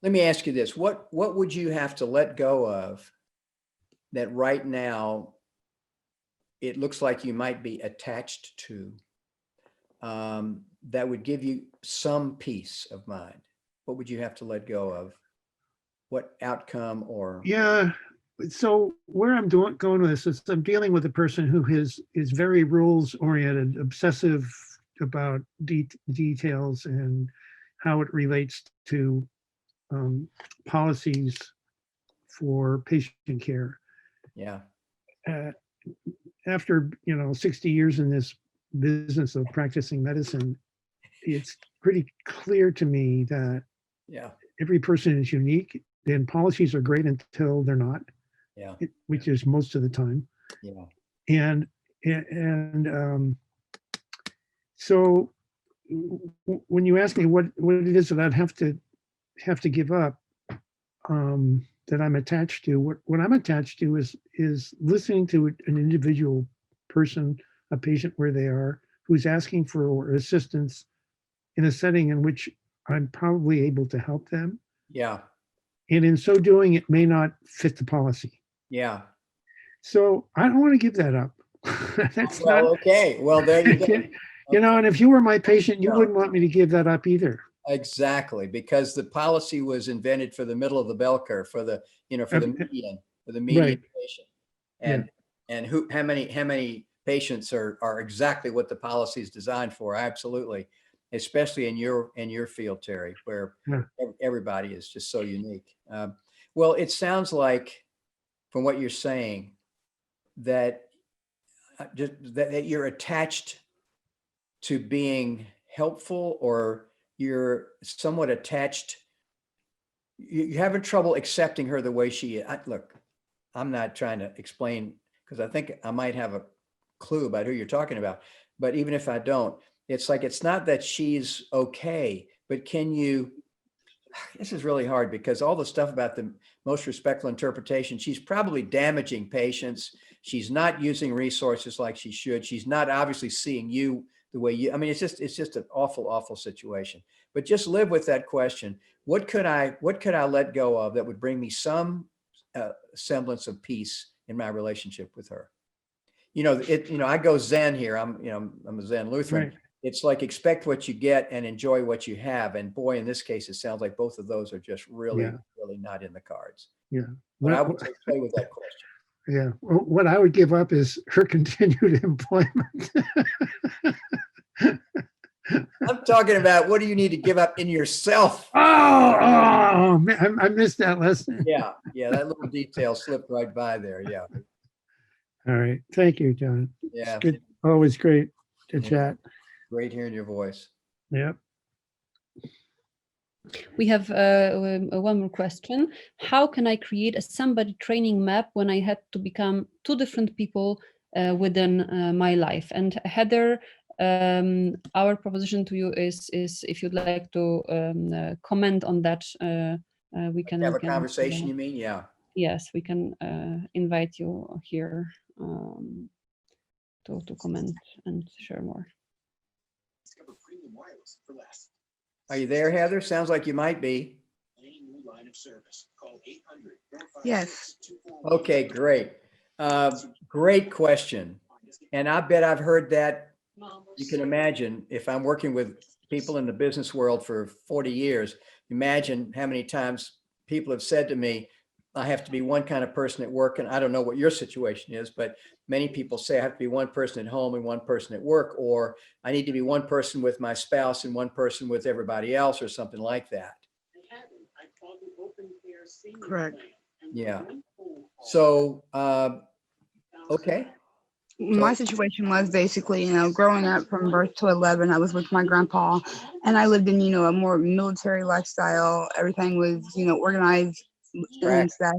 Let me ask you this. What would you have to let go of that right now it looks like you might be attached to, that would give you some peace of mind? What would you have to let go of? What outcome or? Yeah. So where I'm going with this is I'm dealing with a person who is very rules oriented, obsessive about details, and how it relates to policies for patient care. Yeah. Uh, After 60 years in this business of practicing medicine, it's pretty clear to me that Yeah. every person is unique. And policies are great until they're not, Yeah. which is most of the time. Yeah. And so when you ask me what it is that I'd have to give up, that I'm attached to, what I'm attached to is listening to an individual person, a patient where they are, who's asking for assistance in a setting in which I'm probably able to help them. Yeah. And in so doing, it may not fit the policy. Yeah. So I don't want to give that up. That's Well, not okay. Well, there you go. and if you were my patient, you No. wouldn't want me to give that up either. Exactly, because the policy was invented for the middle of the bell curve, for the median Right. patient. And how many patients are exactly what the policy is designed for? Absolutely. Especially in your field, Terry, where Yeah. everybody is just so unique. Well, it sounds like from what you're saying that that you're attached to being helpful, or you're somewhat attached. You're having trouble accepting her the way she is. Look, I'm not trying to explain, because I think I might have a clue about who you're talking about. But even if I don't, it's like, it's not that she's okay, but can you, this is really hard, because all the stuff about the most respectful interpretation, she's probably damaging patients. She's not using resources like she should. She's not obviously seeing you the way you, I mean, it's just an awful, awful situation. But just live with that question. What could I let go of that would bring me some semblance of peace in my relationship with her? I go Zen here. I'm a Zen Lutheran. Right. It's like, expect what you get and enjoy what you have. And boy, in this case, it sounds like both of those are just really not in the cards. Yeah. But I would say play with that question. Yeah. Well, what I would give up is her continued employment. I'm talking about, what do you need to give up in yourself? Oh, man, I missed that lesson. Yeah. That little detail slipped right by there. Yeah. All right. Thank you, John. Yeah. It's good. Always great to chat. Great hearing your voice. Yep. We have one more question. How can I create a somebody training map when I had to become two different people within my life? And Heather, our proposition to you is if you'd like to comment on that, we can have a conversation. You mean? Yeah. Yes, we can invite you here to comment and share more. Are you there, Heather? Sounds like you might be. Yes. Okay, great. Great question. And I bet I've heard that. You can imagine, if I'm working with people in the business world for 40 years, imagine how many times people have said to me, I have to be one kind of person at work. And I don't know what your situation is, but many people say I have to be one person at home and one person at work, or I need to be one person with my spouse and one person with everybody else, or something like that. Correct. Yeah. So, okay. My situation was basically, growing up from birth to 11, I was with my grandpa, and I lived in, a more military lifestyle. Everything was, organized and stuff.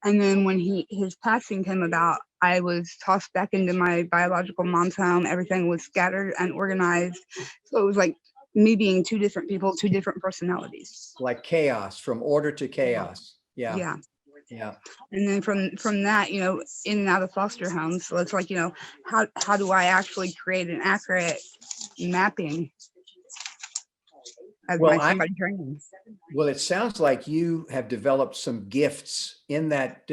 And then when his passing came about, I was tossed back into my biological mom's home. Everything was scattered and organized. So it was like me being two different people, two different personalities. Like chaos, from order to chaos. Yeah. Yeah. Yeah. And then from that, in and out of foster homes. So it's like, how do I actually create an accurate mapping of my somebody training? Well, it sounds like you have developed some gifts in that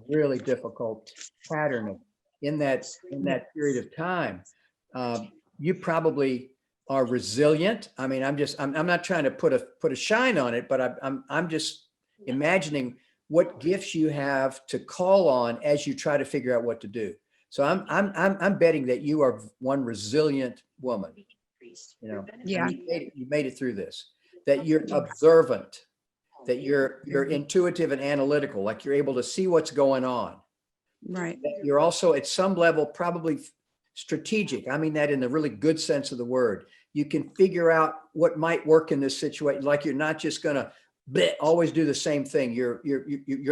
really difficult pattern in that period of time. You probably are resilient. I mean, I'm not trying to put a shine on it, but I'm just imagining what gifts you have to call on as you try to figure out what to do. So I'm betting that you are one resilient woman. Yeah. You made it through this. that you're observant, that you're intuitive and analytical, like you're able to see what's going on. Right. That you're also at some level probably strategic. I mean that in the really good sense of the word. You can figure out what might work in this situation. Like you're not just going to always do the same thing. You're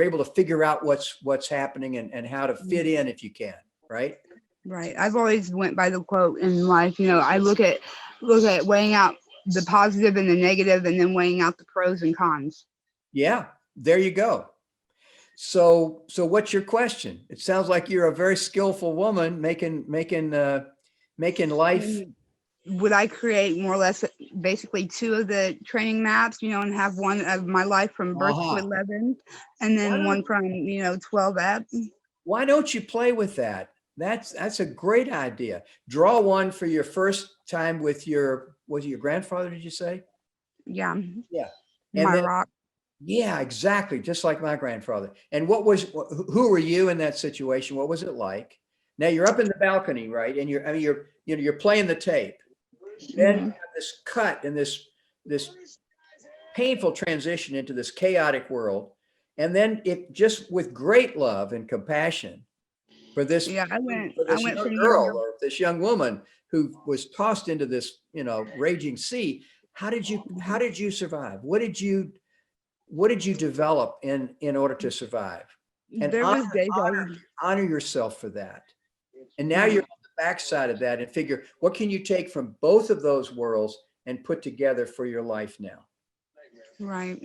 able to figure out what's happening and how to fit in if you can, right? Right. I've always went by the quote in life, I look at weighing out the positive and the negative and then weighing out the pros and cons. Yeah, there you go. So what's your question? It sounds like you're a very skillful woman making life. Would I create more or less basically 2 of the training maps, and have one of my life from birth to 11 and then one from, 12 up? Why don't you play with that? That's a great idea. Draw one for your first time with was it your grandfather, did you say? Yeah. Yeah. And my rock. Yeah, exactly. Just like my grandfather. And who were you in that situation? What was it like? Now you're up in the balcony, right? And you're playing the tape. Then you have this cut and this painful transition into this chaotic world. And then it just with great love and compassion for this, I went young girl or this young woman who was tossed into this, raging sea. How did you survive? What did you develop in order to survive? And there was honor yourself for that. And now you're on the backside of that and figure, what can you take from both of those worlds and put together for your life now? Right.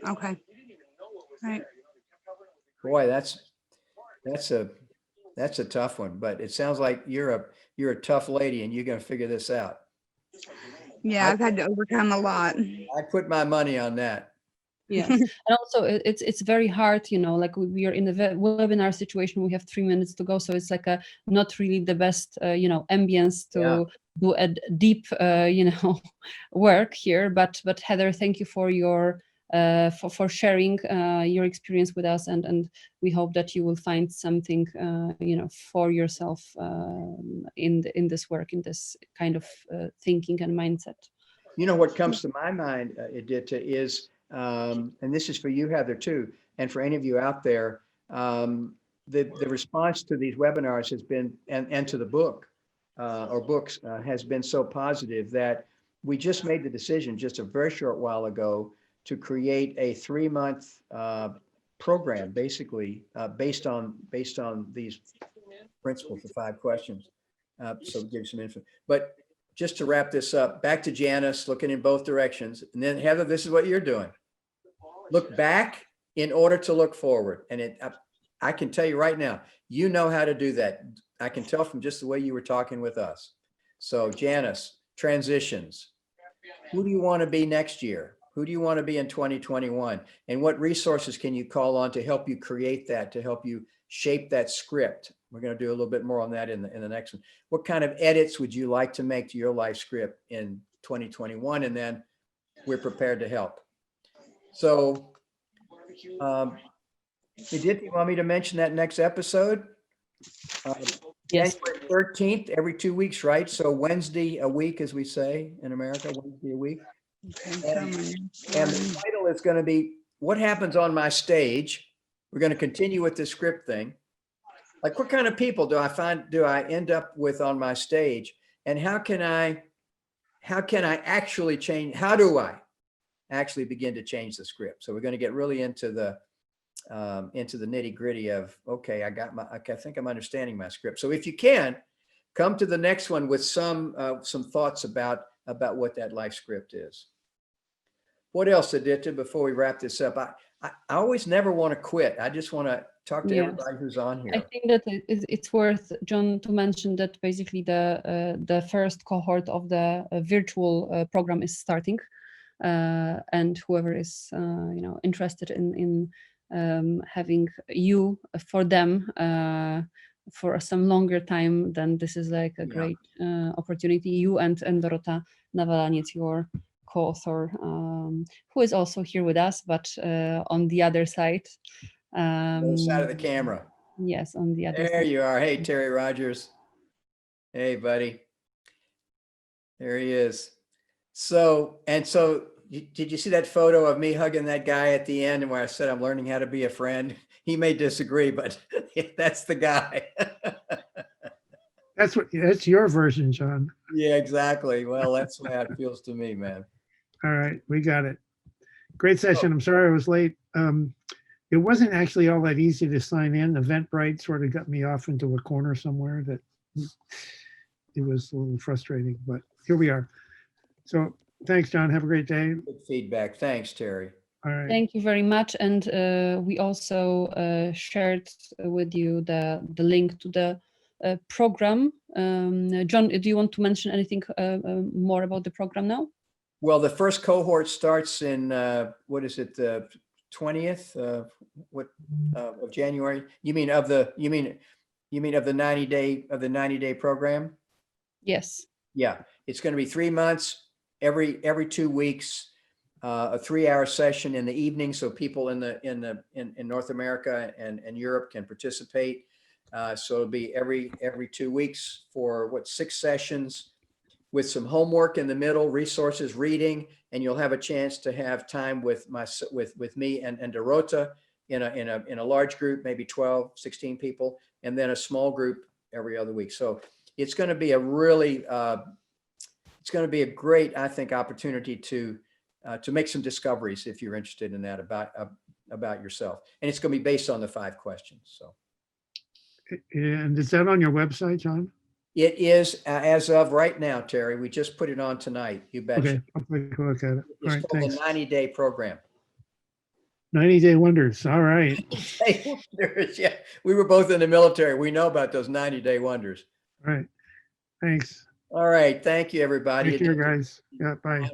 Okay. Right. Boy, that's a tough one, but it sounds like you're a tough lady and you're going to figure this out. Yeah, I've had to overcome a lot. I put my money on that. Yes, and also it's very hard, like we are in the webinar situation. We have 3 minutes to go, so it's like not really the best, ambience to do a deep, work here. But Heather, thank you for your for sharing your experience with us, and we hope that you will find something, for yourself in this work, in this kind of thinking and mindset. What comes to my mind, Edita, is and this is for you, Heather, too, and for any of you out there, the response to these webinars has been, and to the book or books has been so positive that we just made the decision just a very short while ago to create a 3-month program, basically based on these principles, the 5 questions. So give you some info, but just to wrap this up, back to Janice, looking in both directions. And then Heather, this is what you're doing. Look back in order to look forward. And I can tell you right now, you know how to do that. I can tell from just the way you were talking with us. So Janice, transitions. Who do you want to be next year? Who do you want to be in 2021? And what resources can you call on to help you create that, to help you shape that script? We're going to do a little bit more on that in the next one. What kind of edits would you like to make to your life script in 2021? And then we're prepared to help. So, Edith, you want me to mention that next episode? Yes. January 13th, every 2 weeks, right? So Wednesday a week, as we say in America, Wednesday a week. And the title is going to be, What Happens on My Stage? We're going to continue with the script thing. Like, what kind of people do I end up with on my stage? And how can I actually change? How do I actually begin to change the script? So we're going to get really into the nitty gritty of, okay, I think I'm understanding my script. So if you can, come to the next one with some thoughts about what that life script is. What else, Aditya, before we wrap this up? I always never want to quit. I just want to talk to everybody who's on here. I think that it's worth, John, to mention that basically the first cohort of the virtual program is starting, and whoever is interested in having you for them for some longer time, then this is like a great opportunity. You and Dorota Nawalaniec, your co-author, who is also here with us, but on the other side. On the side of the camera. Yes, on the other there side. There you are. Hey, Terry Rogers. Hey, buddy. There he is. So did you see that photo of me hugging that guy at the end and where I said I'm learning how to be a friend? He may disagree, but that's the guy. That's your version, John. Yeah, exactly. Well, that's the way it feels to me, man. All right, we got it. Great session. I'm sorry I was late. It wasn't actually all that easy to sign in. Eventbrite sort of got me off into a corner somewhere that it was a little frustrating, but here we are. So thanks, John. Have a great day. Good feedback. Thanks, Terry. All right. Thank you very much. And we also shared with you the link to the program. John, do you want to mention anything more about the program now? Well, the first cohort starts in what is it, the 20th of January? You mean of the 90-day program? Yes. Yeah, it's going to be 3 months, every 2 weeks, a 3-hour session in the evening, so people in North America and Europe can participate. So it'll be every 2 weeks for 6 sessions, with some homework in the middle, resources, reading, and you'll have a chance to have time with me and Dorota in a large group, maybe 12, 16 people, and then a small group every other week. So it's going to be a really, it's going to be a great, I think, opportunity to make some discoveries if you're interested in that about yourself. And it's going to be based on the 5 questions. So. And is that on your website, John? It is as of right now, Terry. We just put it on tonight. You betcha. Okay, I'll take a look at it. All It's right, called thanks. the 90-day program. 90-day wonders. All right. Yeah, we were both in the military. We know about those 90-day wonders. All right. Thanks. All right. Thank you, everybody. Take care, guys. Yeah, bye.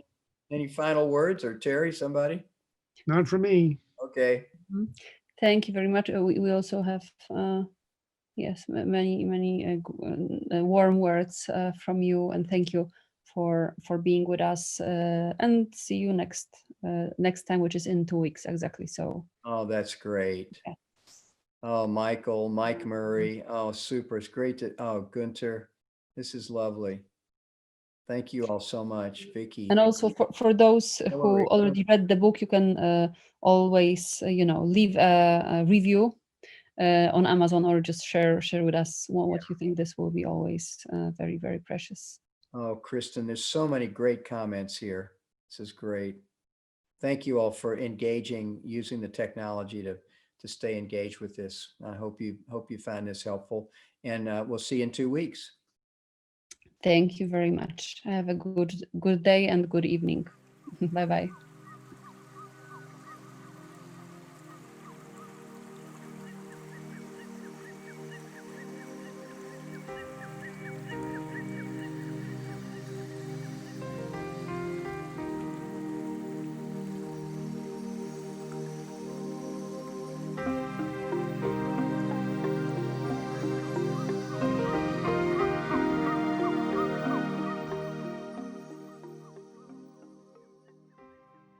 Any final words, or Terry, somebody? Not for me. Okay. Thank you very much. We also have yes, many warm words from you, and thank you for being with us. And see you next time, which is in 2 weeks exactly. So. Oh, that's great. Yeah. Oh, Mike Murray. Oh, super. It's great to. Oh, Gunter, this is lovely. Thank you all so much, Vicky. And also for those who already read the book, you can always leave a review on Amazon, or just share with us what you think. This will be always very, very precious. Oh, Kristen, there's so many great comments here. This is great. Thank you all for engaging, using the technology to stay engaged with this. I hope you find this helpful, and we'll see you in 2 weeks. Thank you very much. Have a good day and good evening. Bye-bye.